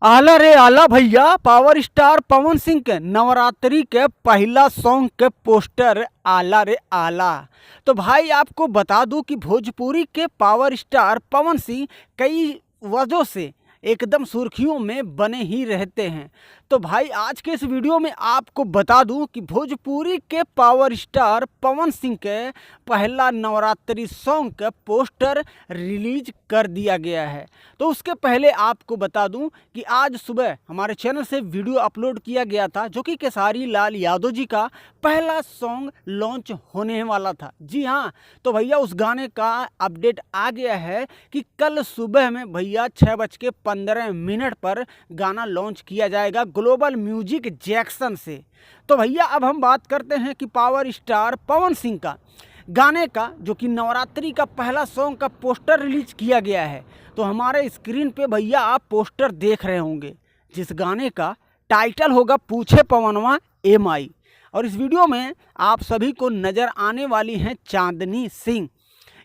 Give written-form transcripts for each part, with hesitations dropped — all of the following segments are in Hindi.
आला रे आला भैया, पावर स्टार पवन सिंह के नवरात्रि के पहला सॉन्ग के पोस्टर आला रे आला। तो भाई आपको बता दूं कि भोजपुरी के पावर स्टार पवन सिंह कई वजहों से एकदम सुर्खियों में बने ही रहते हैं। तो भाई आज के इस वीडियो में आपको बता दूं कि भोजपुरी के पावर स्टार पवन सिंह के पहला नवरात्रि सॉन्ग का पोस्टर रिलीज कर दिया गया है। तो उसके पहले आपको बता दूं कि आज सुबह हमारे चैनल से वीडियो अपलोड किया गया था, जो कि खेसारी लाल यादव जी का पहला सॉन्ग लॉन्च होने वाला था। जी हाँ, तो भैया उस गाने का अपडेट आ गया है कि कल सुबह में भैया 6:15 पर गाना लॉन्च किया जाएगा ग्लोबल म्यूजिक जैक्सन से। तो भैया अब हम बात करते हैं कि पावर स्टार पवन सिंह का गाने का, जो कि नवरात्रि का पहला सॉन्ग का पोस्टर रिलीज किया गया है। तो हमारे स्क्रीन पे भैया आप पोस्टर देख रहे होंगे, जिस गाने का टाइटल होगा पूछे पवनवा एम आई। और इस वीडियो में आप सभी को नज़र आने वाली हैं चांदनी सिंह।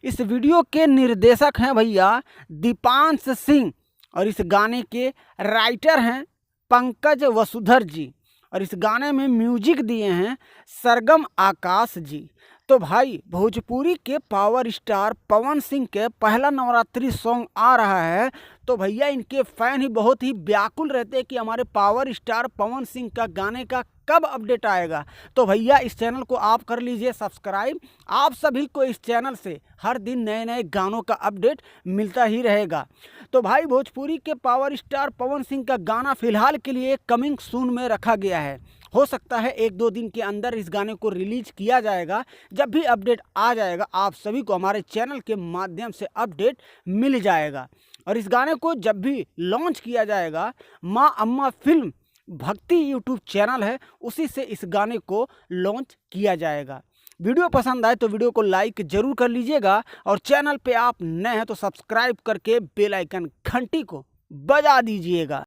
इस वीडियो के निर्देशक हैं भैया दीपांश सिंह, और इस गाने के राइटर हैं पंकज वसुधर जी, और इस गाने में म्यूजिक दिए हैं सरगम आकाश जी। तो भाई भोजपुरी के पावर स्टार पवन सिंह के पहला नवरात्रि सॉन्ग आ रहा है, तो भैया इनके फैन ही बहुत ही व्याकुल रहते हैं कि हमारे पावर स्टार पवन सिंह का गाने का कब अपडेट आएगा। तो भैया इस चैनल को आप कर लीजिए सब्सक्राइब। आप सभी को इस चैनल से हर दिन नए नए गानों का अपडेट मिलता ही रहेगा। तो भाई भोजपुरी के पावर स्टार पवन सिंह का गाना फिलहाल के लिए कमिंग सून में रखा गया है। हो सकता है 1-2 दिन के अंदर इस गाने को रिलीज किया जाएगा। जब भी अपडेट आ जाएगा आप सभी को हमारे चैनल के माध्यम से अपडेट मिल जाएगा। और इस गाने को जब भी लॉन्च किया जाएगा, माँ अम्मा फिल्म भक्ति यूट्यूब चैनल है, उसी से इस गाने को लॉन्च किया जाएगा। वीडियो पसंद आए तो वीडियो को लाइक जरूर कर लीजिएगा, और चैनल पे आप नए हैं तो सब्सक्राइब करके बेल आइकन घंटी को बजा दीजिएगा।